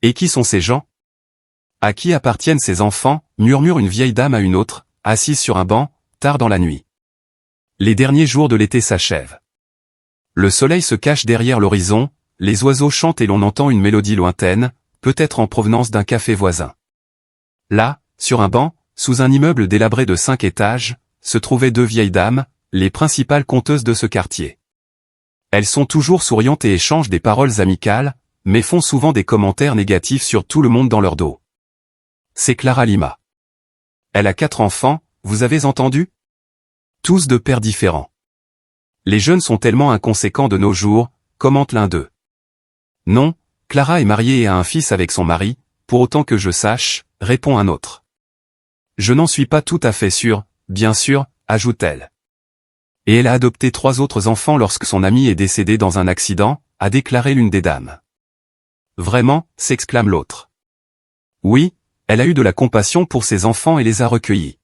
Et qui sont ces gens? À qui appartiennent ces enfants? Murmure une vieille dame à une autre, assise sur un banc, tard dans la nuit. Les derniers jours de l'été s'achèvent. Le soleil se cache derrière l'horizon, les oiseaux chantent et l'on entend une mélodie lointaine, peut-être en provenance d'un café voisin. Là, sur un banc, sous un immeuble délabré de 5 étages, se trouvaient 2 vieilles dames, les principales conteuses de ce quartier. Elles sont toujours souriantes et échangent des paroles amicales, mais font souvent des commentaires négatifs sur tout le monde dans leur dos. C'est Clara Lima. Elle a 4 enfants, vous avez entendu? Tous de pères différents. Les jeunes sont tellement inconséquents de nos jours, commente l'un d'eux. Non, Clara est mariée et a un fils avec son mari, pour autant que je sache, répond un autre. Je n'en suis pas tout à fait sûr, bien sûr, ajoute-t-elle. Et elle a adopté 3 autres enfants lorsque son ami est décédé dans un accident, a déclaré l'une des dames. Vraiment, s'exclame l'autre. Oui, elle a eu de la compassion pour ses enfants et les a recueillis.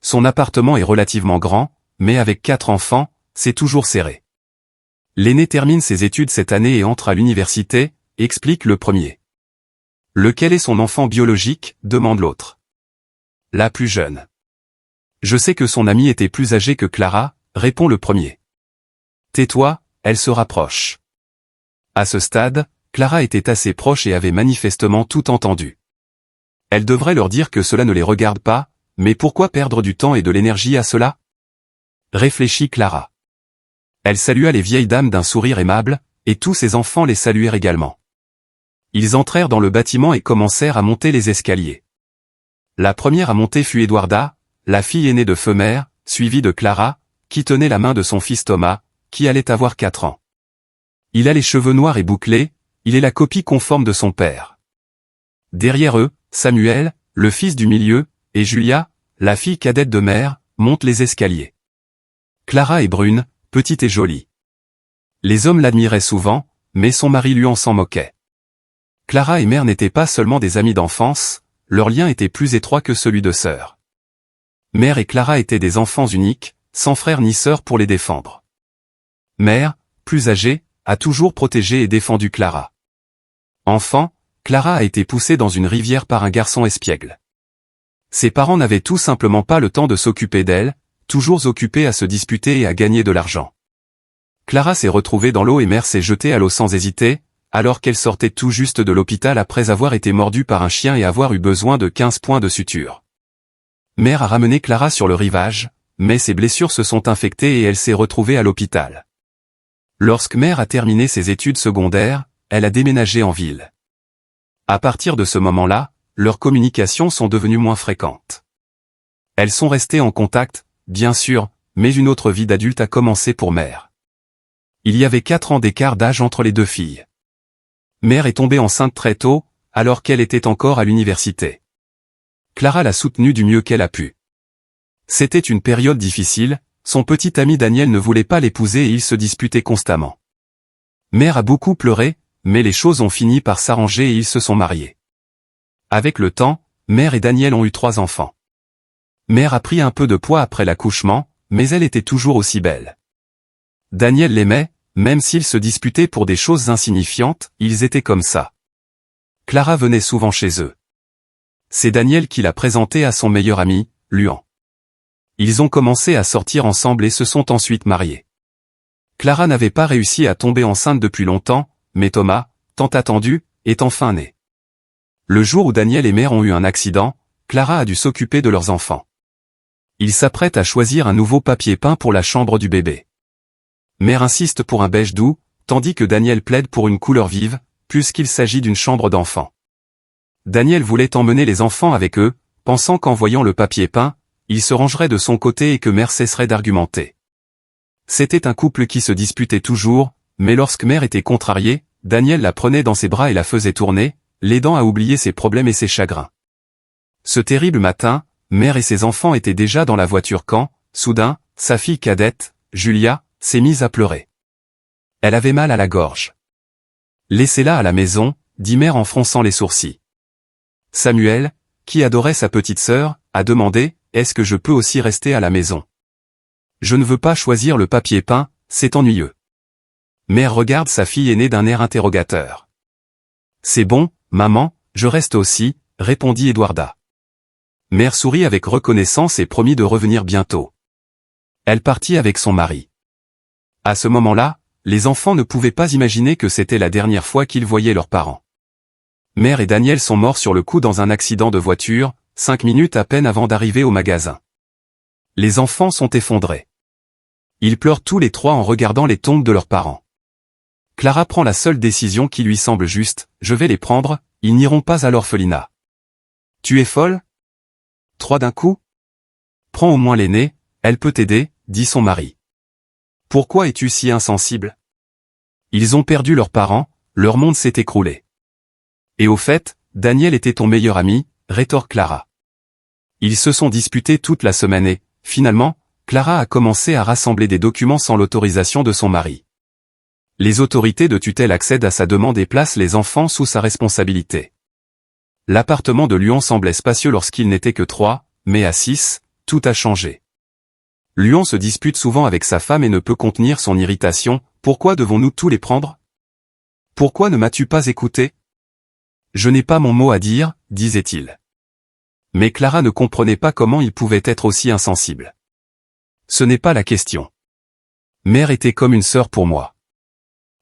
Son appartement est relativement grand, mais avec 4 enfants, c'est toujours serré. L'aîné termine ses études cette année et entre à l'université, explique le premier. Lequel est son enfant biologique, demande l'autre. La plus jeune. Je sais que son amie était plus âgée que Clara, répond le premier. Tais-toi, elle se rapproche. À ce stade, Clara était assez proche et avait manifestement tout entendu. Elle devrait leur dire que cela ne les regarde pas, mais pourquoi perdre du temps et de l'énergie à cela? Réfléchit Clara. Elle salua les vieilles dames d'un sourire aimable, et tous ses enfants les saluèrent également. Ils entrèrent dans le bâtiment et commencèrent à monter les escaliers. La première à monter fut Eduarda, la fille aînée de Femer, suivie de Clara, qui tenait la main de son fils Thomas, qui allait avoir 4 ans. Il a les cheveux noirs et bouclés, il est la copie conforme de son père. Derrière eux, Samuel, le fils du milieu, et Julia, la fille cadette de Mère, montent les escaliers. Clara est brune, petite et jolie. Les hommes l'admiraient souvent, mais son mari lui en s'en moquait. Clara et Mère n'étaient pas seulement des amies d'enfance, leur lien était plus étroit que celui de sœurs. Mère et Clara étaient des enfants uniques, sans frère ni sœur pour les défendre. Mère, plus âgée, a toujours protégé et défendu Clara. Enfant, Clara a été poussée dans une rivière par un garçon espiègle. Ses parents n'avaient tout simplement pas le temps de s'occuper d'elle, toujours occupés à se disputer et à gagner de l'argent. Clara s'est retrouvée dans l'eau et Mère s'est jetée à l'eau sans hésiter, alors qu'elle sortait tout juste de l'hôpital après avoir été mordue par un chien et avoir eu besoin de 15 points de suture. Mère a ramené Clara sur le rivage, mais ses blessures se sont infectées et elle s'est retrouvée à l'hôpital. Lorsque Mère a terminé ses études secondaires, elle a déménagé en ville. À partir de ce moment-là, leurs communications sont devenues moins fréquentes. Elles sont restées en contact, bien sûr, mais une autre vie d'adulte a commencé pour Mère. Il y avait 4 ans d'écart d'âge entre les 2 filles. Mère est tombée enceinte très tôt, alors qu'elle était encore à l'université. Clara l'a soutenue du mieux qu'elle a pu. C'était une période difficile, son petit ami Daniel ne voulait pas l'épouser et ils se disputaient constamment. Mère a beaucoup pleuré, mais les choses ont fini par s'arranger et ils se sont mariés. Avec le temps, Mère et Daniel ont eu 3 enfants. Mère a pris un peu de poids après l'accouchement, mais elle était toujours aussi belle. Daniel l'aimait, même s'ils se disputaient pour des choses insignifiantes, ils étaient comme ça. Clara venait souvent chez eux. C'est Daniel qui l'a présentée à son meilleur ami, Luan. Ils ont commencé à sortir ensemble et se sont ensuite mariés. Clara n'avait pas réussi à tomber enceinte depuis longtemps, mais Thomas, tant attendu, est enfin né. Le jour où Daniel et Mère ont eu un accident, Clara a dû s'occuper de leurs enfants. Ils s'apprêtent à choisir un nouveau papier peint pour la chambre du bébé. Mère insiste pour un beige doux, tandis que Daniel plaide pour une couleur vive, puisqu'il s'agit d'une chambre d'enfant. Daniel voulait emmener les enfants avec eux, pensant qu'en voyant le papier peint, il se rangerait de son côté et que Mère cesserait d'argumenter. C'était un couple qui se disputait toujours, mais lorsque Mère était contrariée, Daniel la prenait dans ses bras et la faisait tourner, l'aidant à oublier ses problèmes et ses chagrins. Ce terrible matin, Mère et ses enfants étaient déjà dans la voiture quand, soudain, sa fille cadette, Julia, s'est mise à pleurer. Elle avait mal à la gorge. « Laissez-la à la maison », dit Mère en fronçant les sourcils. Samuel, qui adorait sa petite sœur, a demandé « Est-ce que je peux aussi rester à la maison ? Je ne veux pas choisir le papier peint, c'est ennuyeux. » Mère regarde sa fille aînée d'un air interrogateur. C'est bon, maman, je reste aussi, répondit Eduarda. Mère sourit avec reconnaissance et promit de revenir bientôt. Elle partit avec son mari. À ce moment-là, les enfants ne pouvaient pas imaginer que c'était la dernière fois qu'ils voyaient leurs parents. Mère et Daniel sont morts sur le coup dans un accident de voiture, 5 minutes à peine avant d'arriver au magasin. Les enfants sont effondrés. Ils pleurent tous les trois en regardant les tombes de leurs parents. Clara prend la seule décision qui lui semble juste, je vais les prendre, ils n'iront pas à l'orphelinat. Tu es folle? 3 d'un coup? Prends au moins l'aîné, elle peut t'aider, dit son mari. Pourquoi es-tu si insensible? Ils ont perdu leurs parents, leur monde s'est écroulé. Et au fait, Daniel était ton meilleur ami, rétorque Clara. Ils se sont disputés toute la semaine et, finalement, Clara a commencé à rassembler des documents sans l'autorisation de son mari. Les autorités de tutelle accèdent à sa demande et placent les enfants sous sa responsabilité. L'appartement de Luan semblait spacieux lorsqu'il n'était que 3, mais à 6, tout a changé. Luan se dispute souvent avec sa femme et ne peut contenir son irritation. Pourquoi devons-nous tous les prendre? Pourquoi ne m'as-tu pas écouté? Je n'ai pas mon mot à dire, disait-il. Mais Clara ne comprenait pas comment il pouvait être aussi insensible. Ce n'est pas la question. Mère était comme une sœur pour moi.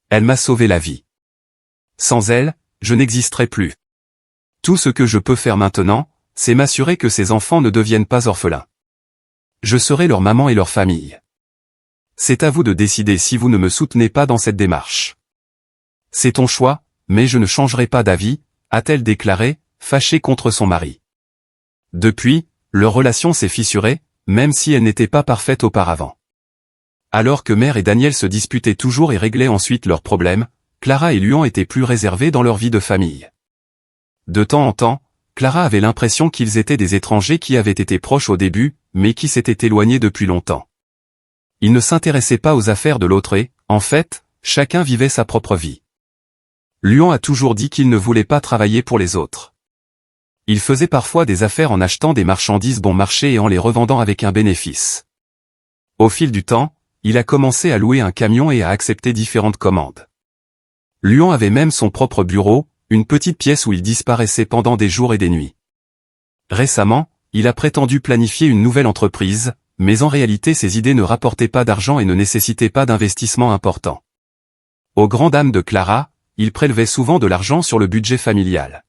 Elle m'a sauvé la vie. Sans elle, je n'existerais plus. Tout ce que je peux faire maintenant, c'est m'assurer que ces enfants ne deviennent pas orphelins. Je serai leur maman et leur famille. C'est à vous de décider si vous ne me soutenez pas dans cette démarche. C'est ton choix, mais je ne changerai pas d'avis, a-t-elle déclaré, fâchée contre son mari. Depuis, leur relation s'est fissurée, même si elle n'était pas parfaite auparavant. Alors que Mère et Daniel se disputaient toujours et réglaient ensuite leurs problèmes, Clara et Luan étaient plus réservés dans leur vie de famille. De temps en temps, Clara avait l'impression qu'ils étaient des étrangers qui avaient été proches au début, mais qui s'étaient éloignés depuis longtemps. Ils ne s'intéressaient pas aux affaires de l'autre et, en fait, chacun vivait sa propre vie. Luan a toujours dit qu'il ne voulait pas travailler pour les autres. Il faisait parfois des affaires en achetant des marchandises bon marché et en les revendant avec un bénéfice. Au fil du temps, il a commencé à louer un camion et à accepter différentes commandes. Luan avait même son propre bureau, une petite pièce où il disparaissait pendant des jours et des nuits. Récemment, il a prétendu planifier une nouvelle entreprise, mais en réalité ses idées ne rapportaient pas d'argent et ne nécessitaient pas d'investissement important. Aux grandes dames de Clara, il prélevait souvent de l'argent sur le budget familial.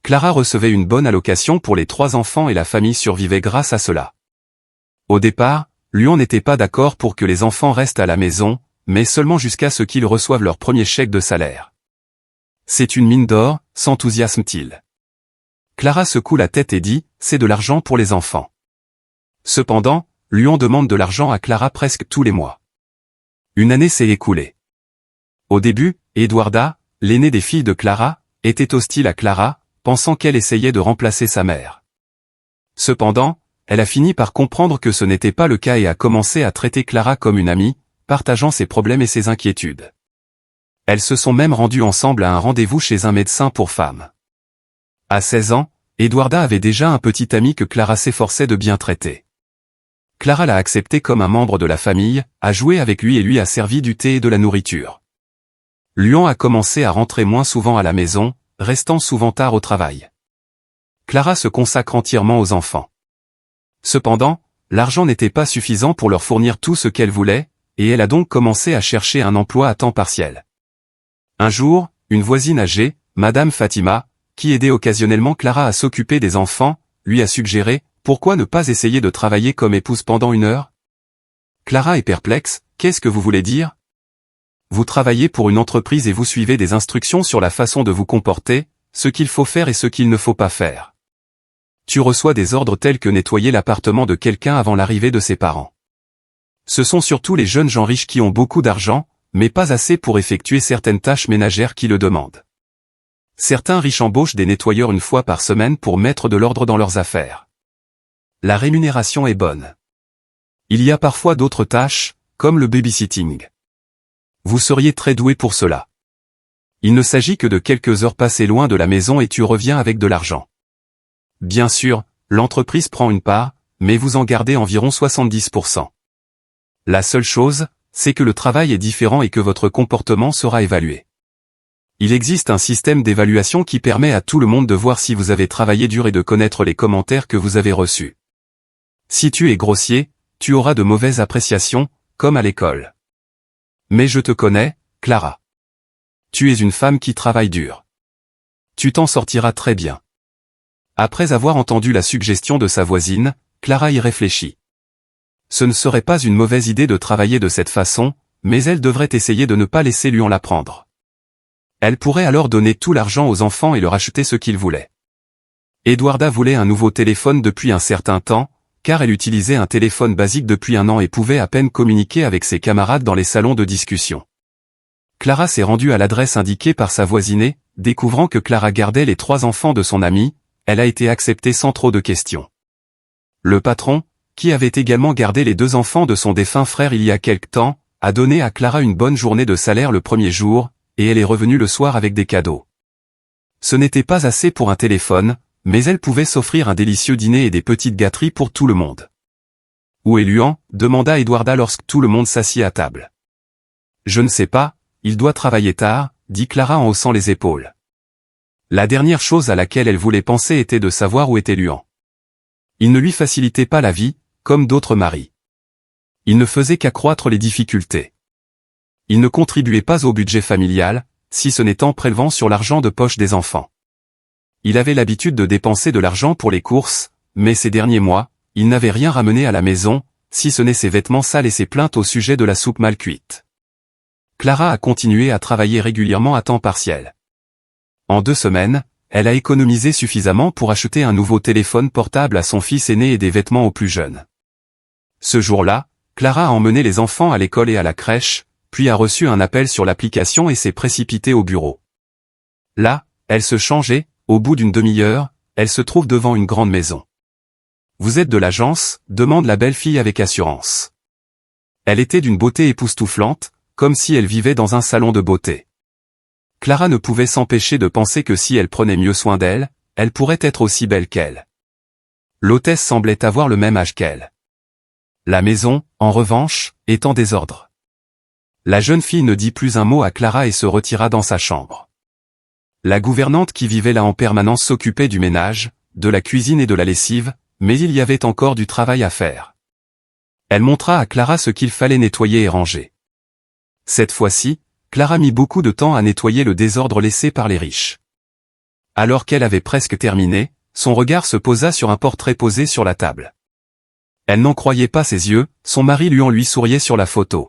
Clara recevait une bonne allocation pour les 3 enfants et la famille survivait grâce à cela. Au départ, Luan n'était pas d'accord pour que les enfants restent à la maison, mais seulement jusqu'à ce qu'ils reçoivent leur premier chèque de salaire. C'est une mine d'or, s'enthousiasme-t-il. Clara secoue la tête et dit, c'est de l'argent pour les enfants. Cependant, Luan demande de l'argent à Clara presque tous les mois. Une année s'est écoulée. Au début, Eduarda, l'aînée des filles de Clara, était hostile à Clara, pensant qu'elle essayait de remplacer sa mère. Cependant, elle a fini par comprendre que ce n'était pas le cas et a commencé à traiter Clara comme une amie, partageant ses problèmes et ses inquiétudes. Elles se sont même rendues ensemble à un rendez-vous chez un médecin pour femmes. À 16 ans, Eduarda avait déjà un petit ami que Clara s'efforçait de bien traiter. Clara l'a accepté comme un membre de la famille, a joué avec lui et lui a servi du thé et de la nourriture. Luan a commencé à rentrer moins souvent à la maison, restant souvent tard au travail. Clara se consacre entièrement aux enfants. Cependant, l'argent n'était pas suffisant pour leur fournir tout ce qu'elle voulait, et elle a donc commencé à chercher un emploi à temps partiel. Un jour, une voisine âgée, Madame Fatima, qui aidait occasionnellement Clara à s'occuper des enfants, lui a suggéré, pourquoi ne pas essayer de travailler comme épouse pendant 1 heure? Clara est perplexe, qu'est-ce que vous voulez dire? Vous travaillez pour une entreprise et vous suivez des instructions sur la façon de vous comporter, ce qu'il faut faire et ce qu'il ne faut pas faire. Tu reçois des ordres tels que nettoyer l'appartement de quelqu'un avant l'arrivée de ses parents. Ce sont surtout les jeunes gens riches qui ont beaucoup d'argent, mais pas assez pour effectuer certaines tâches ménagères qui le demandent. Certains riches embauchent des nettoyeurs 1 fois par semaine pour mettre de l'ordre dans leurs affaires. La rémunération est bonne. Il y a parfois d'autres tâches, comme le babysitting. Vous seriez très doué pour cela. Il ne s'agit que de quelques heures passées loin de la maison et tu reviens avec de l'argent. Bien sûr, l'entreprise prend une part, mais vous en gardez environ 70%. La seule chose, c'est que le travail est différent et que votre comportement sera évalué. Il existe un système d'évaluation qui permet à tout le monde de voir si vous avez travaillé dur et de connaître les commentaires que vous avez reçus. Si tu es grossier, tu auras de mauvaises appréciations, comme à l'école. Mais je te connais, Clara. Tu es une femme qui travaille dur. Tu t'en sortiras très bien. Après avoir entendu la suggestion de sa voisine, Clara y réfléchit. Ce ne serait pas une mauvaise idée de travailler de cette façon, mais elle devrait essayer de ne pas laisser Luan la prendre. Elle pourrait alors donner tout l'argent aux enfants et leur acheter ce qu'ils voulaient. Eduarda voulait un nouveau téléphone depuis un certain temps, car elle utilisait un téléphone basique depuis 1 an et pouvait à peine communiquer avec ses camarades dans les salons de discussion. Clara s'est rendue à l'adresse indiquée par sa voisine, découvrant que Clara gardait les 3 enfants de son amie, elle a été acceptée sans trop de questions. Le patron, qui avait également gardé les 2 enfants de son défunt frère il y a quelque temps, a donné à Clara une bonne journée de salaire le premier jour, et elle est revenue le soir avec des cadeaux. Ce n'était pas assez pour un téléphone, mais elle pouvait s'offrir un délicieux dîner et des petites gâteries pour tout le monde. « Où est Luan ?» demanda Eduarda lorsque tout le monde s'assit à table. « Je ne sais pas, il doit travailler tard », dit Clara en haussant les épaules. La dernière chose à laquelle elle voulait penser était de savoir où était Luan. Il ne lui facilitait pas la vie, comme d'autres maris. Il ne faisait qu'accroître les difficultés. Il ne contribuait pas au budget familial, si ce n'est en prélevant sur l'argent de poche des enfants. Il avait l'habitude de dépenser de l'argent pour les courses, mais ces derniers mois, il n'avait rien ramené à la maison, si ce n'est ses vêtements sales et ses plaintes au sujet de la soupe mal cuite. Clara a continué à travailler régulièrement à temps partiel. En 2 semaines, elle a économisé suffisamment pour acheter un nouveau téléphone portable à son fils aîné et des vêtements aux plus jeunes. Ce jour-là, Clara a emmené les enfants à l'école et à la crèche, puis a reçu un appel sur l'application et s'est précipitée au bureau. Là, elle se changeait, au bout d'une demi-heure, elle se trouve devant une grande maison. « Vous êtes de l'agence ?» demande la belle fille avec assurance. Elle était d'une beauté époustouflante, comme si elle vivait dans un salon de beauté. Clara ne pouvait s'empêcher de penser que si elle prenait mieux soin d'elle, elle pourrait être aussi belle qu'elle. L'hôtesse semblait avoir le même âge qu'elle. La maison, en revanche, est en désordre. La jeune fille ne dit plus un mot à Clara et se retira dans sa chambre. La gouvernante qui vivait là en permanence s'occupait du ménage, de la cuisine et de la lessive, mais il y avait encore du travail à faire. Elle montra à Clara ce qu'il fallait nettoyer et ranger. Cette fois-ci, Clara mit beaucoup de temps à nettoyer le désordre laissé par les riches. Alors qu'elle avait presque terminé, son regard se posa sur un portrait posé sur la table. Elle n'en croyait pas ses yeux, son mari lui souriait sur la photo.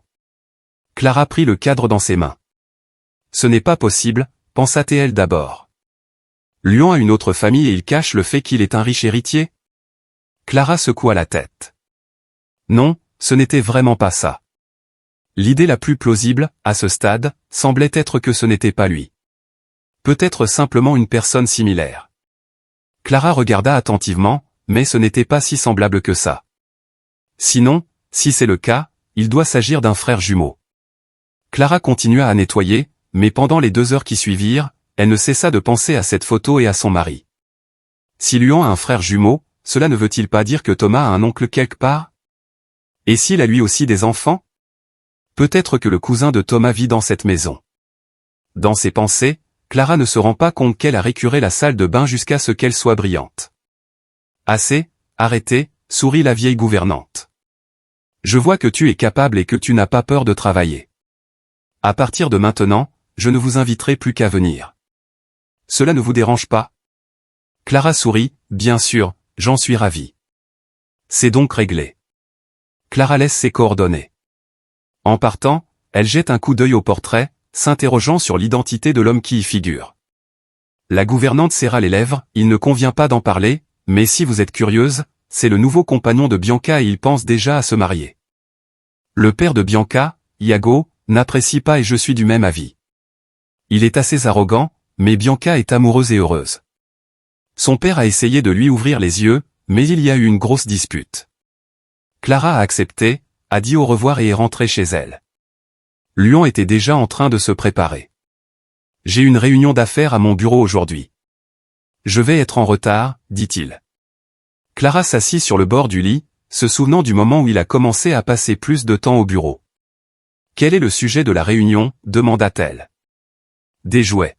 Clara prit le cadre dans ses mains. Ce n'est pas possible, pensa-t-elle d'abord. Luan a une autre famille et il cache le fait qu'il est un riche héritier? Clara secoua la tête. Non, ce n'était vraiment pas ça. L'idée la plus plausible, à ce stade, semblait être que ce n'était pas lui. Peut-être simplement une personne similaire. Clara regarda attentivement, mais ce n'était pas si semblable que ça. Sinon, si c'est le cas, il doit s'agir d'un frère jumeau. Clara continua à nettoyer, mais pendant les 2 heures qui suivirent, elle ne cessa de penser à cette photo et à son mari. Si Luan a un frère jumeau, cela ne veut-il pas dire que Thomas a un oncle quelque part? Et s'il a lui aussi des enfants? Peut-être que le cousin de Thomas vit dans cette maison. Dans ses pensées, Clara ne se rend pas compte qu'elle a récuré la salle de bain jusqu'à ce qu'elle soit brillante. Assez, arrêtez, sourit la vieille gouvernante. Je vois que tu es capable et que tu n'as pas peur de travailler. À partir de maintenant, je ne vous inviterai plus qu'à venir. Cela ne vous dérange pas? Clara sourit, bien sûr, j'en suis ravie. C'est donc réglé. Clara laisse ses coordonnées. En partant, elle jette un coup d'œil au portrait, s'interrogeant sur l'identité de l'homme qui y figure. La gouvernante serra les lèvres, il ne convient pas d'en parler, mais si vous êtes curieuse, c'est le nouveau compagnon de Bianca et il pense déjà à se marier. Le père de Bianca, Iago, n'apprécie pas et je suis du même avis. Il est assez arrogant, mais Bianca est amoureuse et heureuse. Son père a essayé de lui ouvrir les yeux, mais il y a eu une grosse dispute. Clara a accepté, a dit au revoir et est rentrée chez elle. Luan était déjà en train de se préparer. J'ai une réunion d'affaires à mon bureau aujourd'hui. Je vais être en retard, dit-il. Clara s'assit sur le bord du lit, se souvenant du moment où il a commencé à passer plus de temps au bureau. Quel est le sujet de la réunion, demanda-t-elle. Des jouets.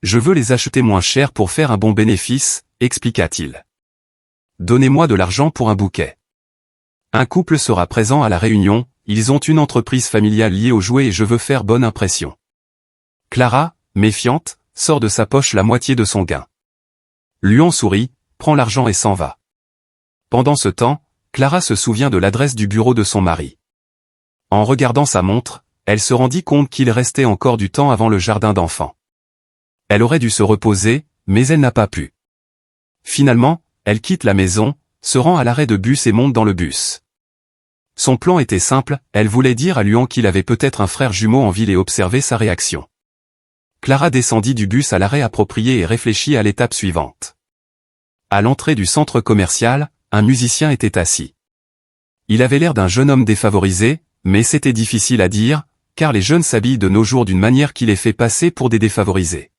Je veux les acheter moins cher pour faire un bon bénéfice, expliqua-t-il. Donnez-moi de l'argent pour un bouquet. Un couple sera présent à la réunion, ils ont une entreprise familiale liée aux jouets et je veux faire bonne impression. Clara, méfiante, sort de sa poche la moitié de son gain. Luan sourit, prend l'argent et s'en va. Pendant ce temps, Clara se souvient de l'adresse du bureau de son mari. En regardant sa montre, elle se rendit compte qu'il restait encore du temps avant le jardin d'enfants. Elle aurait dû se reposer, mais elle n'a pas pu. Finalement, elle quitte la maison, se rend à l'arrêt de bus et monte dans le bus. Son plan était simple, elle voulait dire à Luan qu'il avait peut-être un frère jumeau en ville et observer sa réaction. Clara descendit du bus à l'arrêt approprié et réfléchit à l'étape suivante. À l'entrée du centre commercial, un musicien était assis. Il avait l'air d'un jeune homme défavorisé, mais c'était difficile à dire, car les jeunes s'habillent de nos jours d'une manière qui les fait passer pour des défavorisés.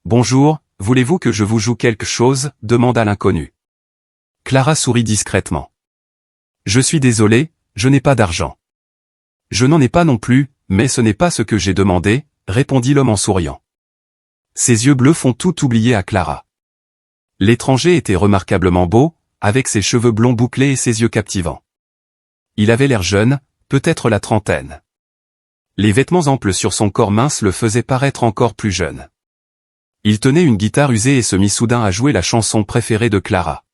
« Bonjour, voulez-vous que je vous joue quelque chose ?» demanda l'inconnu. Clara sourit discrètement. « Je suis désolé, je n'ai pas d'argent. »« Je n'en ai pas non plus, mais ce n'est pas ce que j'ai demandé, » répondit l'homme en souriant. Ses yeux bleus font tout oublier à Clara. L'étranger était remarquablement beau, avec ses cheveux blonds bouclés et ses yeux captivants. Il avait l'air jeune, peut-être la trentaine. Les vêtements amples sur son corps mince le faisaient paraître encore plus jeune. Il tenait une guitare usée et se mit soudain à jouer la chanson préférée de Clara.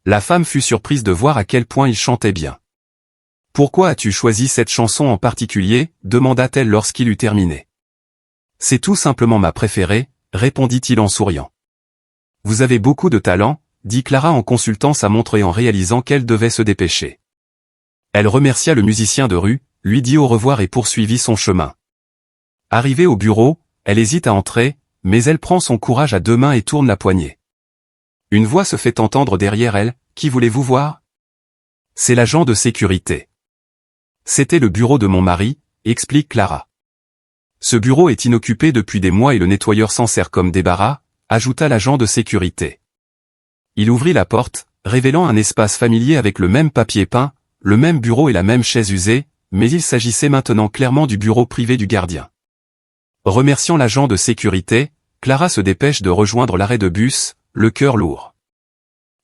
La femme fut surprise de voir à quel point il chantait bien. « Pourquoi as-tu choisi cette chanson en particulier ?» demanda-t-elle lorsqu'il eut terminé. « C'est tout simplement ma préférée » répondit-il en souriant. « Vous avez beaucoup de talent » dit Clara en consultant sa montre et en réalisant qu'elle devait se dépêcher. Elle remercia le musicien de rue, lui dit au revoir et poursuivit son chemin. Arrivée au bureau, elle hésite à entrer, mais elle prend son courage à deux mains et tourne la poignée. Une voix se fait entendre derrière elle, « Qui voulez-vous voir ?» C'est l'agent de sécurité. C'était le bureau de mon mari, explique Clara. Ce bureau est inoccupé depuis des mois et le nettoyeur s'en sert comme débarras, ajouta l'agent de sécurité. Il ouvrit la porte, révélant un espace familier avec le même papier peint, le même bureau et la même chaise usée, mais il s'agissait maintenant clairement du bureau privé du gardien. Remerciant l'agent de sécurité, Clara se dépêche de rejoindre l'arrêt de bus, le cœur lourd.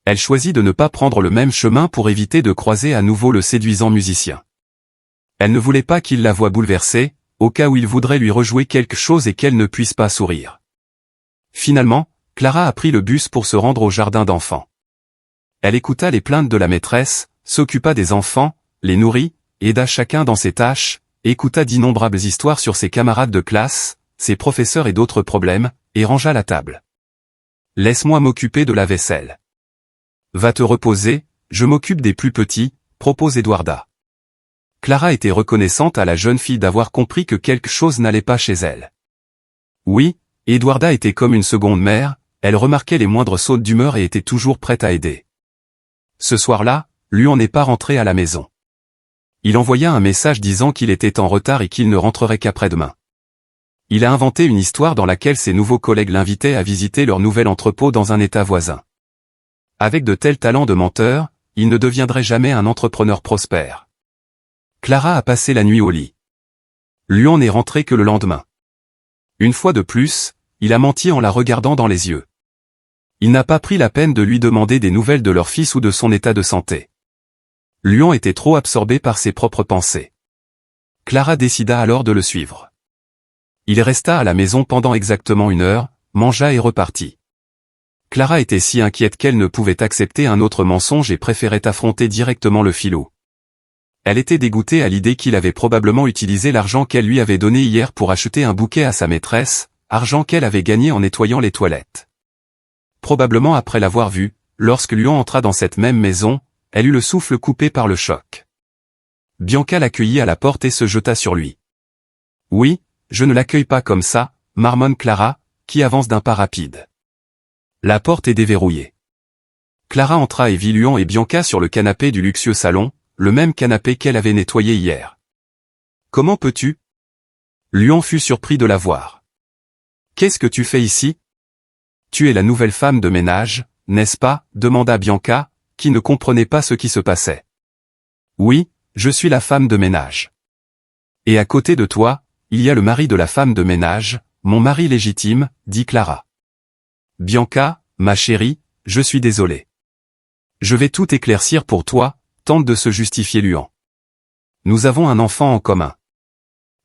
Elle choisit de ne pas prendre le même chemin pour éviter de croiser à nouveau le séduisant musicien. Elle ne voulait pas qu'il la voie bouleversée, au cas où il voudrait lui rejouer quelque chose et qu'elle ne puisse pas sourire. Finalement, Clara a pris le bus pour se rendre au jardin d'enfants. Elle écouta les plaintes de la maîtresse, s'occupa des enfants, les nourrit, aida chacun dans ses tâches, écouta d'innombrables histoires sur ses camarades de classe, ses professeurs et d'autres problèmes, et rangea la table. « Laisse-moi m'occuper de la vaisselle. »« Va te reposer, je m'occupe des plus petits », propose Eduarda. Clara était reconnaissante à la jeune fille d'avoir compris que quelque chose n'allait pas chez elle. Oui, Eduarda était comme une seconde mère, elle remarquait les moindres sautes d'humeur et était toujours prête à aider. Ce soir-là, Luan n'est pas rentré à la maison. Il envoya un message disant qu'il était en retard et qu'il ne rentrerait qu'après-demain. Il a inventé une histoire dans laquelle ses nouveaux collègues l'invitaient à visiter leur nouvel entrepôt dans un état voisin. Avec de tels talents de menteur, il ne deviendrait jamais un entrepreneur prospère. Clara a passé la nuit au lit. Luan n'est rentré que le lendemain. Une fois de plus, il a menti en la regardant dans les yeux. Il n'a pas pris la peine de lui demander des nouvelles de leur fils ou de son état de santé. Luan était trop absorbé par ses propres pensées. Clara décida alors de le suivre. Il resta à la maison pendant exactement 1 heure, mangea et repartit. Clara était si inquiète qu'elle ne pouvait accepter un autre mensonge et préférait affronter directement le filou. Elle était dégoûtée à l'idée qu'il avait probablement utilisé l'argent qu'elle lui avait donné hier pour acheter un bouquet à sa maîtresse, argent qu'elle avait gagné en nettoyant les toilettes. Probablement après l'avoir vu, lorsque Luan entra dans cette même maison, elle eut le souffle coupé par le choc. Bianca l'accueillit à la porte et se jeta sur lui. « Oui, je ne l'accueille pas comme ça », marmonne Clara, qui avance d'un pas rapide. La porte est déverrouillée. Clara entra et vit Luan et Bianca sur le canapé du luxueux salon, le même canapé qu'elle avait nettoyé hier. « Comment peux-tu » Luan fut surpris de la voir. « Qu'est-ce que tu fais ici ?»« Tu es la nouvelle femme de ménage, n'est-ce pas ?» demanda Bianca, qui ne comprenait pas ce qui se passait. « Oui, je suis la femme de ménage. »« Et à côté de toi, il y a le mari de la femme de ménage, mon mari légitime, dit Clara. Bianca, ma chérie, je suis désolé. Je vais tout éclaircir pour toi, tente de se justifier Luan. Nous avons un enfant en commun.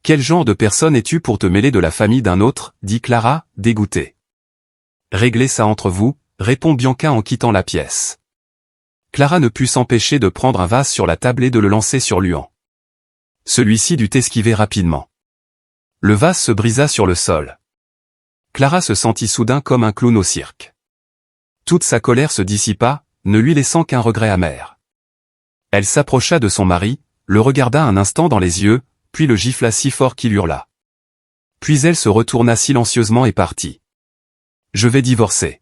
Quel genre de personne es-tu pour te mêler de la famille d'un autre, dit Clara, dégoûtée. Réglez ça entre vous, répond Bianca en quittant la pièce. Clara ne put s'empêcher de prendre un vase sur la table et de le lancer sur Luan. Celui-ci dut esquiver rapidement. Le vase se brisa sur le sol. Clara se sentit soudain comme un clown au cirque. Toute sa colère se dissipa, ne lui laissant qu'un regret amer. Elle s'approcha de son mari, le regarda un instant dans les yeux, puis le gifla si fort qu'il hurla. Puis elle se retourna silencieusement et partit. « Je vais divorcer. »«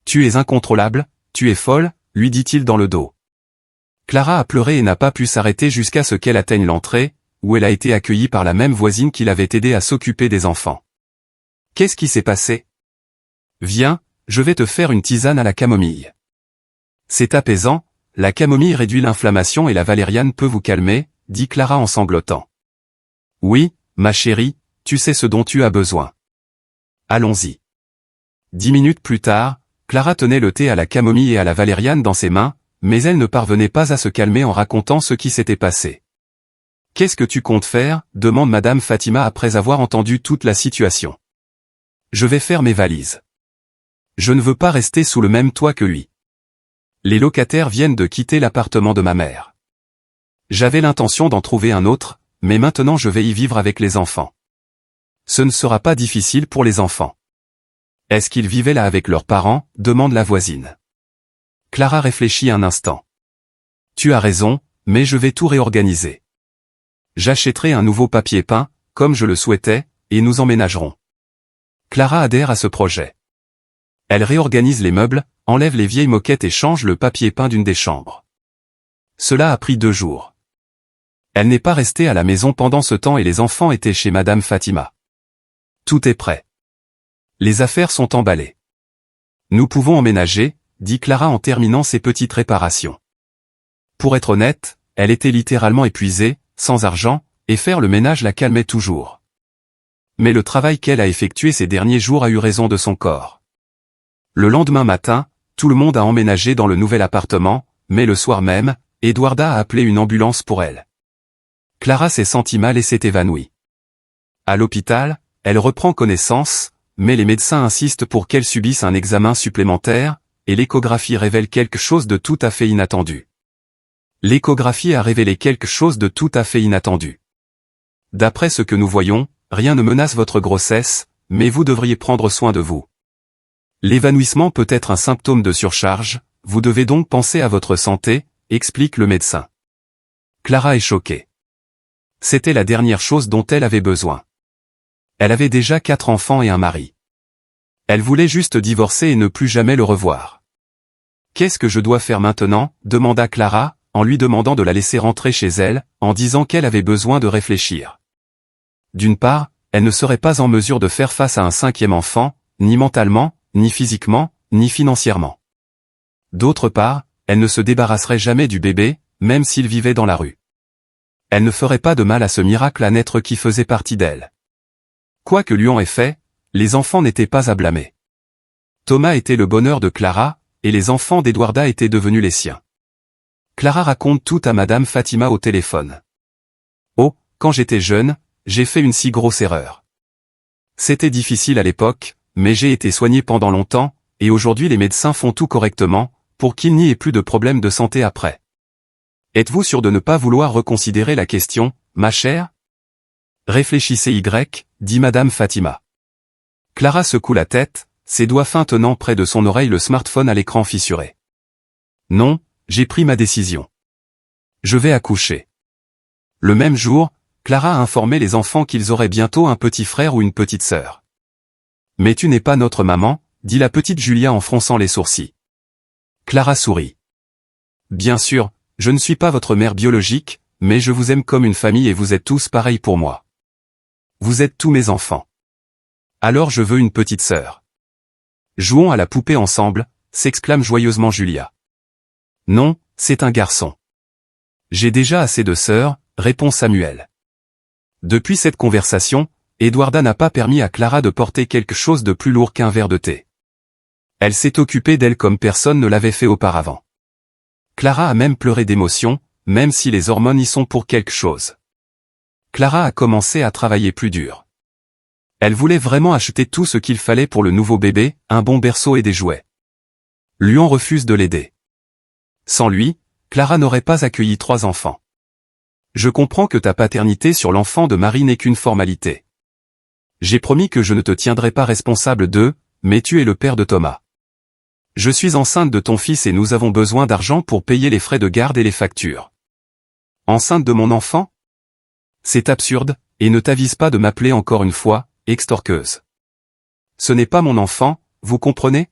Tu es incontrôlable, tu es folle », lui dit-il dans le dos. Clara a pleuré et n'a pas pu s'arrêter jusqu'à ce qu'elle atteigne l'entrée, où elle a été accueillie par la même voisine qui l'avait aidée à s'occuper des enfants. « Qu'est-ce qui s'est passé ? Viens, je vais te faire une tisane à la camomille. C'est apaisant, la camomille réduit l'inflammation et la valériane peut vous calmer, dit Clara en sanglotant. Oui, ma chérie, tu sais ce dont tu as besoin. Allons-y. 10 minutes plus tard, Clara tenait le thé à la camomille et à la valériane dans ses mains, mais elle ne parvenait pas à se calmer en racontant ce qui s'était passé. « Qu'est-ce que tu comptes faire ?» demande Madame Fatima après avoir entendu toute la situation. « Je vais faire mes valises. Je ne veux pas rester sous le même toit que lui. Les locataires viennent de quitter l'appartement de ma mère. J'avais l'intention d'en trouver un autre, mais maintenant je vais y vivre avec les enfants. Ce ne sera pas difficile pour les enfants. » « Est-ce qu'ils vivaient là avec leurs parents ?» demande la voisine. Clara réfléchit un instant. « Tu as raison, mais je vais tout réorganiser. J'achèterai un nouveau papier peint, comme je le souhaitais, et nous emménagerons. » Clara adhère à ce projet. Elle réorganise les meubles, enlève les vieilles moquettes et change le papier peint d'une des chambres. Cela a pris 2 jours. Elle n'est pas restée à la maison pendant ce temps et les enfants étaient chez Madame Fatima. Tout est prêt. Les affaires sont emballées. Nous pouvons emménager, dit Clara en terminant ses petites réparations. Pour être honnête, elle était littéralement épuisée, sans argent, et faire le ménage la calmait toujours. Mais le travail qu'elle a effectué ces derniers jours a eu raison de son corps. Le lendemain matin, tout le monde a emménagé dans le nouvel appartement, mais le soir même, Eduarda a appelé une ambulance pour elle. Clara s'est sentie mal et s'est évanouie. À l'hôpital, elle reprend connaissance, mais les médecins insistent pour qu'elle subisse un examen supplémentaire, et l'échographie révèle quelque chose de tout à fait inattendu. L'échographie a révélé quelque chose de tout à fait inattendu. D'après ce que nous voyons, rien ne menace votre grossesse, mais vous devriez prendre soin de vous. L'évanouissement peut être un symptôme de surcharge, vous devez donc penser à votre santé, explique le médecin. Clara est choquée. C'était la dernière chose dont elle avait besoin. Elle avait déjà 4 enfants et un mari. Elle voulait juste divorcer et ne plus jamais le revoir. « Qu'est-ce que je dois faire maintenant ?» demanda Clara, en lui demandant de la laisser rentrer chez elle, en disant qu'elle avait besoin de réfléchir. D'une part, elle ne serait pas en mesure de faire face à un 5e enfant, ni mentalement, ni physiquement, ni financièrement. D'autre part, elle ne se débarrasserait jamais du bébé, même s'il vivait dans la rue. Elle ne ferait pas de mal à ce miracle à naître qui faisait partie d'elle. Quoi que Luan ait fait, les enfants n'étaient pas à blâmer. Thomas était le bonheur de Clara, et les enfants d'Eduarda étaient devenus les siens. Clara raconte tout à Madame Fatima au téléphone. « Oh, quand j'étais jeune, j'ai fait une si grosse erreur. C'était difficile à l'époque, mais j'ai été soignée pendant longtemps, et aujourd'hui les médecins font tout correctement, pour qu'il n'y ait plus de problème de santé après. Êtes-vous sûr de ne pas vouloir reconsidérer la question, ma chère ? Réfléchissez dit Madame Fatima. Clara secoue la tête, ses doigts fins tenant près de son oreille le smartphone à l'écran fissuré. Non, j'ai pris ma décision. Je vais accoucher. Le même jour, Clara a informé les enfants qu'ils auraient bientôt un petit frère ou une petite sœur. Mais tu n'es pas notre maman, dit la petite Julia en fronçant les sourcils. Clara sourit. Bien sûr, je ne suis pas votre mère biologique, mais je vous aime comme une famille et vous êtes tous pareils pour moi. Vous êtes tous mes enfants. Alors je veux une petite sœur. Jouons à la poupée ensemble, s'exclame joyeusement Julia. Non, c'est un garçon. J'ai déjà assez de sœurs, répond Samuel. Depuis cette conversation, Eduarda n'a pas permis à Clara de porter quelque chose de plus lourd qu'un verre de thé. Elle s'est occupée d'elle comme personne ne l'avait fait auparavant. Clara a même pleuré d'émotion, même si les hormones y sont pour quelque chose. Clara a commencé à travailler plus dur. Elle voulait vraiment acheter tout ce qu'il fallait pour le nouveau bébé, un bon berceau et des jouets. Luan refuse de l'aider. Sans lui, Clara n'aurait pas accueilli 3 enfants. Je comprends que ta paternité sur l'enfant de Marie n'est qu'une formalité. J'ai promis que je ne te tiendrai pas responsable d'eux, mais tu es le père de Thomas. Je suis enceinte de ton fils et nous avons besoin d'argent pour payer les frais de garde et les factures. Enceinte de mon enfant? C'est absurde, et ne t'avise pas de m'appeler encore une fois, extorqueuse. Ce n'est pas mon enfant, vous comprenez?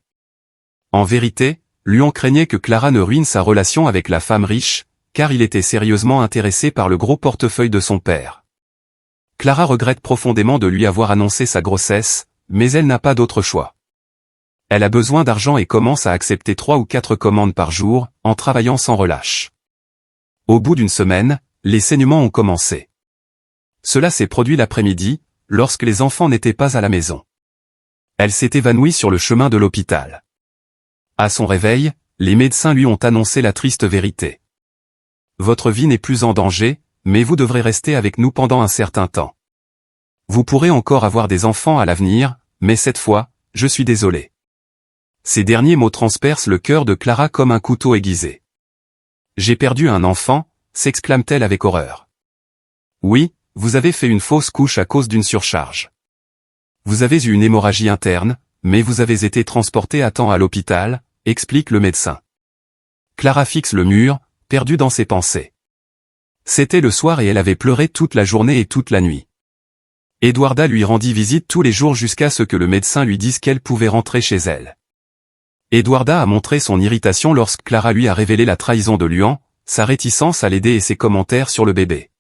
En vérité, Luan craignait que Clara ne ruine sa relation avec la femme riche, car il était sérieusement intéressé par le gros portefeuille de son père. Clara regrette profondément de lui avoir annoncé sa grossesse, mais elle n'a pas d'autre choix. Elle a besoin d'argent et commence à accepter 3 ou 4 commandes par jour, en travaillant sans relâche. Au bout d'une semaine, les saignements ont commencé. Cela s'est produit l'après-midi, lorsque les enfants n'étaient pas à la maison. Elle s'est évanouie sur le chemin de l'hôpital. À son réveil, les médecins lui ont annoncé la triste vérité. Votre vie n'est plus en danger, mais vous devrez rester avec nous pendant un certain temps. Vous pourrez encore avoir des enfants à l'avenir, mais cette fois, je suis désolé. Ces derniers mots transpercent le cœur de Clara comme un couteau aiguisé. J'ai perdu un enfant, s'exclame-t-elle avec horreur. Oui, vous avez fait une fausse couche à cause d'une surcharge. Vous avez eu une hémorragie interne, mais vous avez été transporté à temps à l'hôpital, explique le médecin. Clara fixe le mur, perdue dans ses pensées. C'était le soir et elle avait pleuré toute la journée et toute la nuit. Eduarda lui rendit visite tous les jours jusqu'à ce que le médecin lui dise qu'elle pouvait rentrer chez elle. Eduarda a montré son irritation lorsque Clara lui a révélé la trahison de Luan, sa réticence à l'aider et ses commentaires sur le bébé.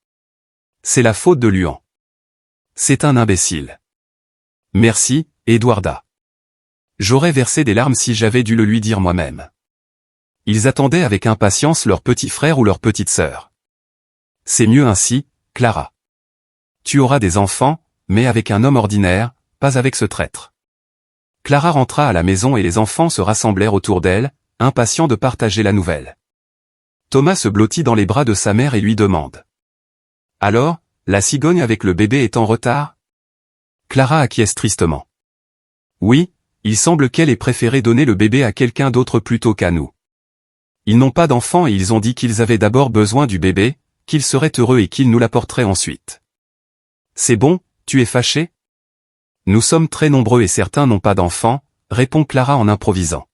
C'est la faute de Luan. C'est un imbécile. Merci, Eduarda. J'aurais versé des larmes si j'avais dû le lui dire moi-même. Ils attendaient avec impatience leur petit frère ou leur petite sœur. C'est mieux ainsi, Clara. Tu auras des enfants, mais avec un homme ordinaire, pas avec ce traître. Clara rentra à la maison et les enfants se rassemblèrent autour d'elle, impatients de partager la nouvelle. Thomas se blottit dans les bras de sa mère et lui demande. Alors, la cigogne avec le bébé est en retard? Clara acquiesce tristement. Oui, il semble qu'elle ait préféré donner le bébé à quelqu'un d'autre plutôt qu'à nous. Ils n'ont pas d'enfant et ils ont dit qu'ils avaient d'abord besoin du bébé, qu'ils seraient heureux et qu'ils nous l'apporteraient ensuite. C'est bon, tu es fâché? Nous sommes très nombreux et certains n'ont pas d'enfants, répond Clara en improvisant.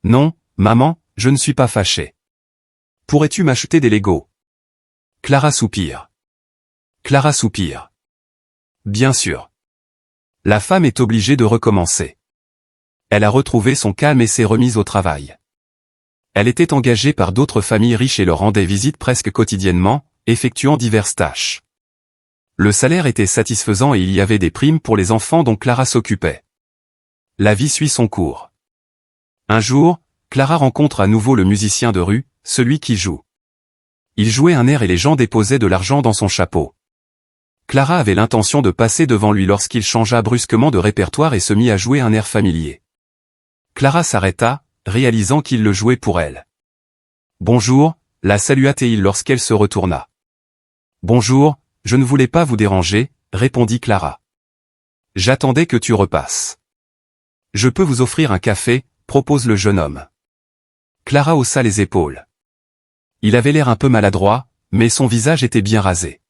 Non, maman, je ne suis pas fâchée. Pourrais-tu m'acheter des Legos? Clara soupire. Clara soupire. Bien sûr. La femme est obligée de recommencer. Elle a retrouvé son calme et s'est remise au travail. Elle était engagée par d'autres familles riches et leur rendait visite presque quotidiennement, effectuant diverses tâches. Le salaire était satisfaisant et il y avait des primes pour les enfants dont Clara s'occupait. La vie suit son cours. Un jour, Clara rencontre à nouveau le musicien de rue, celui qui joue. Il jouait un air et les gens déposaient de l'argent dans son chapeau. Clara avait l'intention de passer devant lui lorsqu'il changea brusquement de répertoire et se mit à jouer un air familier. Clara s'arrêta, réalisant qu'il le jouait pour elle. Bonjour, la salua-t-il lorsqu'elle se retourna. Bonjour, je ne voulais pas vous déranger, répondit Clara. J'attendais que tu repasses. Je peux vous offrir un café, propose le jeune homme. Clara haussa les épaules. Il avait l'air un peu maladroit, mais son visage était bien rasé.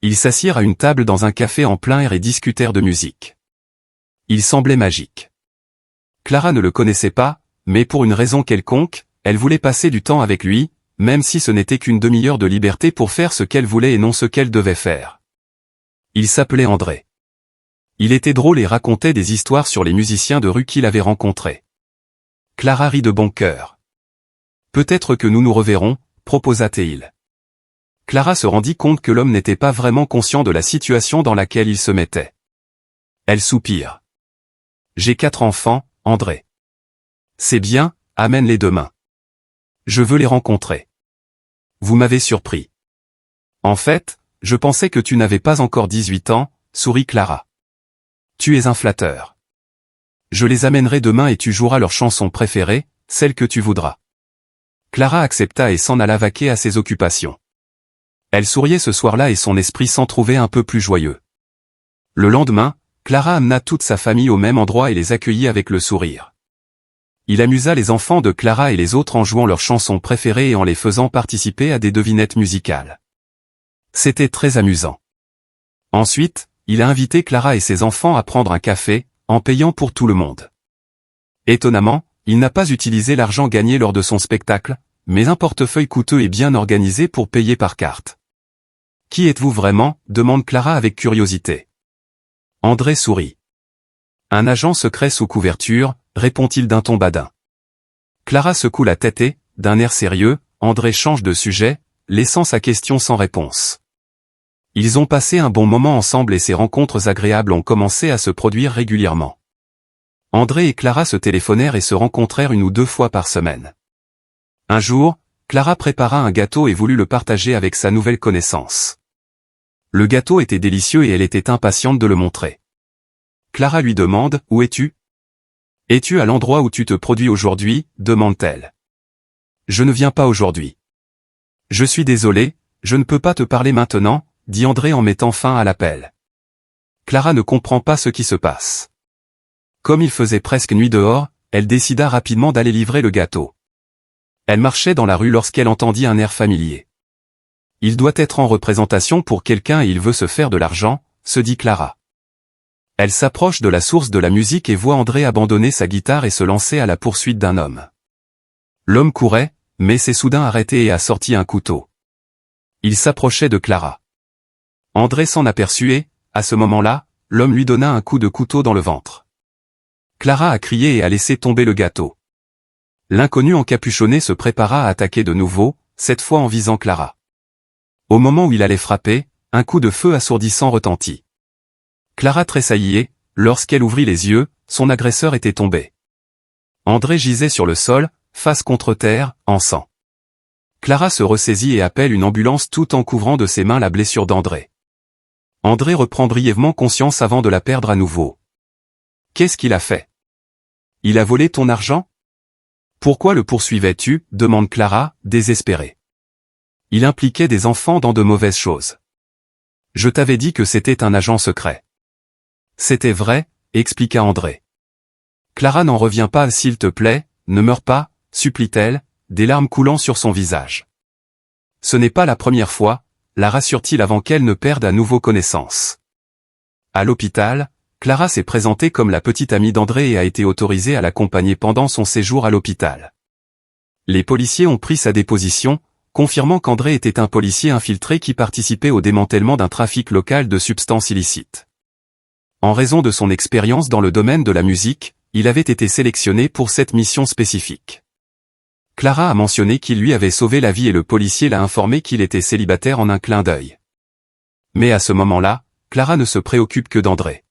Ils s'assirent à une table dans un café en plein air et discutèrent de musique. Il semblait magique. Clara ne le connaissait pas, mais pour une raison quelconque, elle voulait passer du temps avec lui, même si ce n'était qu'une demi-heure de liberté pour faire ce qu'elle voulait et non ce qu'elle devait faire. Il s'appelait André. Il était drôle et racontait des histoires sur les musiciens de rue qu'il avait rencontrés. Clara rit de bon cœur. Peut-être que nous nous reverrons, proposa-t-il. Clara se rendit compte que l'homme n'était pas vraiment conscient de la situation dans laquelle il se mettait. Elle soupire. J'ai 4 enfants, André. C'est bien, amène-les demain. Je veux les rencontrer. Vous m'avez surpris. En fait, je pensais que tu n'avais pas encore 18 ans, sourit Clara. Tu es un flatteur. Je les amènerai demain et tu joueras leur chanson préférée, celle que tu voudras. Clara accepta et s'en alla vaquer à ses occupations. Elle souriait ce soir-là et son esprit s'en trouvait un peu plus joyeux. Le lendemain, Clara amena toute sa famille au même endroit et les accueillit avec le sourire. Il amusa les enfants de Clara et les autres en jouant leurs chansons préférées et en les faisant participer à des devinettes musicales. C'était très amusant. Ensuite, il a invité Clara et ses enfants à prendre un café, en payant pour tout le monde. Étonnamment, il n'a pas utilisé l'argent gagné lors de son spectacle, mais un portefeuille coûteux et bien organisé pour payer par carte. « Qui êtes-vous vraiment ?» demande Clara avec curiosité. André sourit. « Un agent secret sous couverture », répond-il d'un ton badin. Clara secoue la tête et, d'un air sérieux, André change de sujet, laissant sa question sans réponse. Ils ont passé un bon moment ensemble et ces rencontres agréables ont commencé à se produire régulièrement. André et Clara se téléphonèrent et se rencontrèrent 1 ou 2 fois par semaine. Un jour, Clara prépara un gâteau et voulut le partager avec sa nouvelle connaissance. Le gâteau était délicieux et elle était impatiente de le montrer. Clara lui demande « Où es-tu » ? « Es-tu à l'endroit où tu te produis aujourd'hui » demande-t-elle. « Je ne viens pas aujourd'hui. »« Je suis désolé, je ne peux pas te parler maintenant » dit André en mettant fin à l'appel. Clara ne comprend pas ce qui se passe. Comme il faisait presque nuit dehors, elle décida rapidement d'aller livrer le gâteau. Elle marchait dans la rue lorsqu'elle entendit un air familier. « Il doit être en représentation pour quelqu'un et il veut se faire de l'argent », se dit Clara. Elle s'approche de la source de la musique et voit André abandonner sa guitare et se lancer à la poursuite d'un homme. L'homme courait, mais s'est soudain arrêté et a sorti un couteau. Il s'approchait de Clara. André s'en aperçut et, à ce moment-là, l'homme lui donna un coup de couteau dans le ventre. Clara a crié et a laissé tomber le gâteau. L'inconnu encapuchonné se prépara à attaquer de nouveau, cette fois en visant Clara. Au moment où il allait frapper, un coup de feu assourdissant retentit. Clara tressaillit et, lorsqu'elle ouvrit les yeux, son agresseur était tombé. André gisait sur le sol, face contre terre, en sang. Clara se ressaisit et appelle une ambulance tout en couvrant de ses mains la blessure d'André. André reprend brièvement conscience avant de la perdre à nouveau. Qu'est-ce qu'il a fait? Il a volé ton argent? Pourquoi le poursuivais-tu? Demande Clara, désespérée. Il impliquait des enfants dans de mauvaises choses. Je t'avais dit que c'était un agent secret. C'était vrai, expliqua André. Clara n'en revient pas, s'il te plaît, ne meurs pas, supplie-t-elle, des larmes coulant sur son visage. Ce n'est pas la première fois, la rassure-t-il avant qu'elle ne perde à nouveau connaissance. À l'hôpital, Clara s'est présentée comme la petite amie d'André et a été autorisée à l'accompagner pendant son séjour à l'hôpital. Les policiers ont pris sa déposition, confirmant qu'André était un policier infiltré qui participait au démantèlement d'un trafic local de substances illicites. En raison de son expérience dans le domaine de la musique, il avait été sélectionné pour cette mission spécifique. Clara a mentionné qu'il lui avait sauvé la vie et le policier l'a informé qu'il était célibataire en un clin d'œil. Mais à ce moment-là, Clara ne se préoccupe que d'André.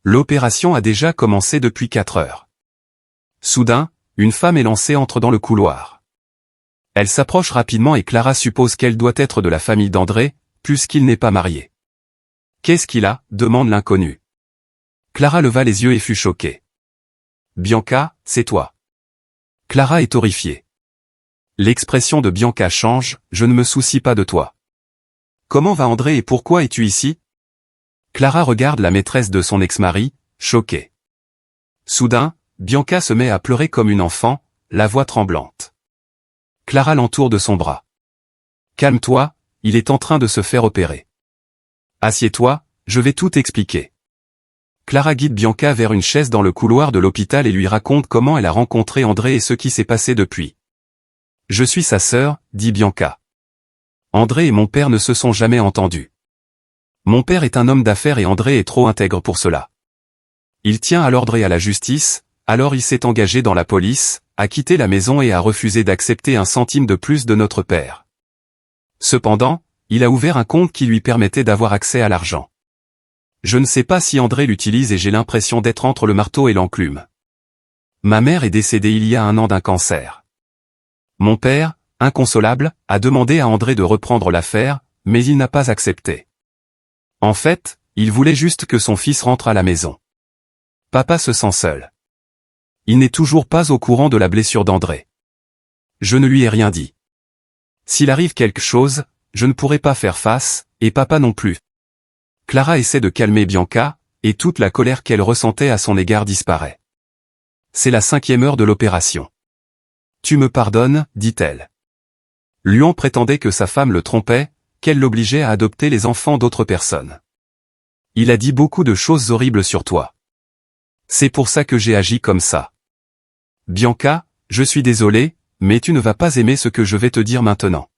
L'opération a déjà commencé depuis 4 heures. Soudain, une femme élancée entre dans le couloir. Elle s'approche rapidement et Clara suppose qu'elle doit être de la famille d'André, puisqu'il n'est pas marié. « Qu'est-ce qu'il a ?» demande l'inconnu. Clara leva les yeux et fut choquée. « Bianca, c'est toi. » Clara est horrifiée. L'expression de Bianca change, « Je ne me soucie pas de toi. »« Comment va André et pourquoi es-tu ici ?» Clara regarde la maîtresse de son ex-mari, choquée. Soudain, Bianca se met à pleurer comme une enfant, la voix tremblante. Clara l'entoure de son bras. « Calme-toi, il est en train de se faire opérer. Assieds-toi, je vais tout expliquer. » Clara guide Bianca vers une chaise dans le couloir de l'hôpital et lui raconte comment elle a rencontré André et ce qui s'est passé depuis. « Je suis sa sœur, » dit Bianca. « André et mon père ne se sont jamais entendus. Mon père est un homme d'affaires et André est trop intègre pour cela. Il tient à l'ordre et à la justice, alors il s'est engagé dans la police, a quitté la maison et a refusé d'accepter un centime de plus de notre père. Cependant, il a ouvert un compte qui lui permettait d'avoir accès à l'argent. Je ne sais pas si André l'utilise et j'ai l'impression d'être entre le marteau et l'enclume. Ma mère est décédée il y a 1 an d'un cancer. Mon père, inconsolable, a demandé à André de reprendre l'affaire, mais il n'a pas accepté. En fait, Il voulait juste que son fils rentre à la maison. Papa se sent seul. Il n'est toujours pas au courant de la blessure d'André. Je ne lui ai rien dit. S'il arrive quelque chose, je ne pourrai pas faire face, et papa non plus. Clara essaie de calmer Bianca, et toute la colère qu'elle ressentait à son égard disparaît. C'est la 5e heure de l'opération. Tu me pardonnes, dit-elle. Luan prétendait que sa femme le trompait, qu'elle l'obligeait à adopter les enfants d'autres personnes. Il a dit beaucoup de choses horribles sur toi. C'est pour ça que j'ai agi comme ça. Bianca, je suis désolé, mais tu ne vas pas aimer ce que je vais te dire maintenant.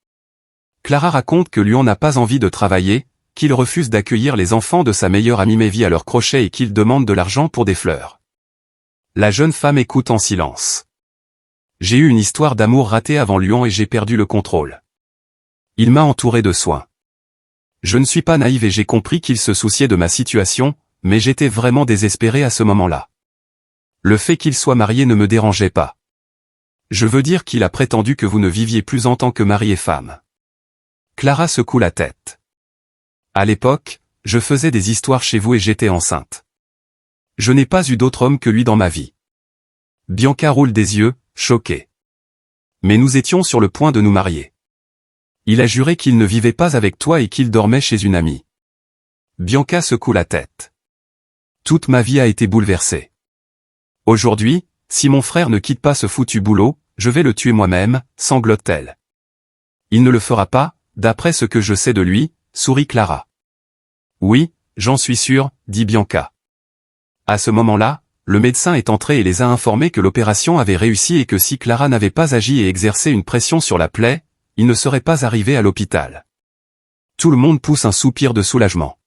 Clara raconte que Luan n'a pas envie de travailler, qu'il refuse d'accueillir les enfants de sa meilleure amie Maevy à leur crochet et qu'il demande de l'argent pour des fleurs. La jeune femme écoute en silence. J'ai eu une histoire d'amour ratée avant Luan et j'ai perdu le contrôle. Il m'a entouré de soins. Je ne suis pas naïve et j'ai compris qu'il se souciait de ma situation, mais j'étais vraiment désespéré à ce moment-là. Le fait qu'il soit marié ne me dérangeait pas. Je veux dire qu'il a prétendu que vous ne viviez plus en tant que mari et femme. Clara secoue la tête. À l'époque, je faisais des histoires chez vous et j'étais enceinte. Je n'ai pas eu d'autre homme que lui dans ma vie. Bianca roule des yeux, choquée. Mais nous étions sur le point de nous marier. Il a juré qu'il ne vivait pas avec toi et qu'il dormait chez une amie. Bianca secoue la tête. Toute ma vie a été bouleversée. Aujourd'hui, si mon frère ne quitte pas ce foutu boulot, je vais le tuer moi-même, sanglote-t-elle. Il ne le fera pas, d'après ce que je sais de lui, sourit Clara. Oui, j'en suis sûr, dit Bianca. À ce moment-là, le médecin est entré et les a informés que l'opération avait réussi et que si Clara n'avait pas agi et exercé une pression sur la plaie, il ne serait pas arrivé à l'hôpital. Tout le monde pousse un soupir de soulagement.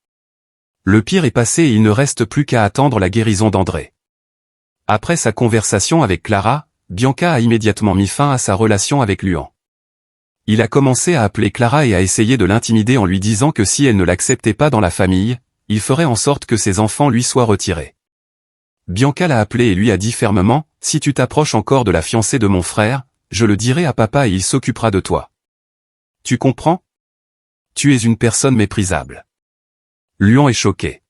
Le pire est passé et il ne reste plus qu'à attendre la guérison d'André. Après sa conversation avec Clara, Bianca a immédiatement mis fin à sa relation avec Luan. Il a commencé à appeler Clara et à essayer de l'intimider en lui disant que si elle ne l'acceptait pas dans la famille, il ferait en sorte que ses enfants lui soient retirés. Bianca l'a appelé et lui a dit fermement, « Si tu t'approches encore de la fiancée de mon frère, je le dirai à papa et il s'occupera de toi. Tu comprends? Tu es une personne méprisable. » Luan est choqué.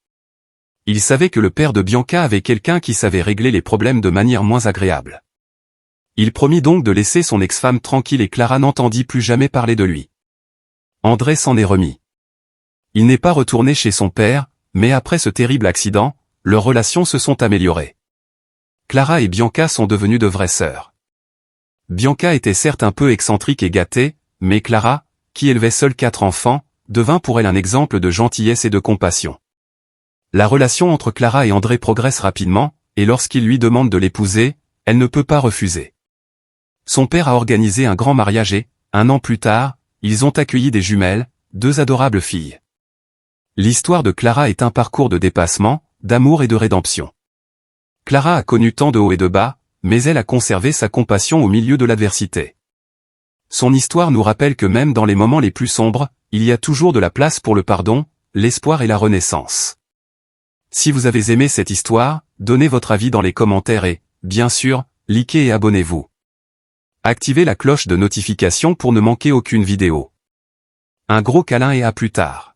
Il savait que le père de Bianca avait quelqu'un qui savait régler les problèmes de manière moins agréable. Il promit donc de laisser son ex-femme tranquille et Clara n'entendit plus jamais parler de lui. André s'en est remis. Il n'est pas retourné chez son père, mais après ce terrible accident, leurs relations se sont améliorées. Clara et Bianca sont devenues de vraies sœurs. Bianca était certes un peu excentrique et gâtée, mais Clara, qui élevait seule 4 enfants, devint pour elle un exemple de gentillesse et de compassion. La relation entre Clara et André progresse rapidement, et lorsqu'il lui demande de l'épouser, elle ne peut pas refuser. Son père a organisé un grand mariage et, 1 an plus tard, ils ont accueilli des jumelles, 2 adorables filles. L'histoire de Clara est un parcours de dépassement, d'amour et de rédemption. Clara a connu tant de hauts et de bas, mais elle a conservé sa compassion au milieu de l'adversité. Son histoire nous rappelle que même dans les moments les plus sombres, il y a toujours de la place pour le pardon, l'espoir et la renaissance. Si vous avez aimé cette histoire, donnez votre avis dans les commentaires et, bien sûr, likez et abonnez-vous. Activez la cloche de notification pour ne manquer aucune vidéo. Un gros câlin et à plus tard.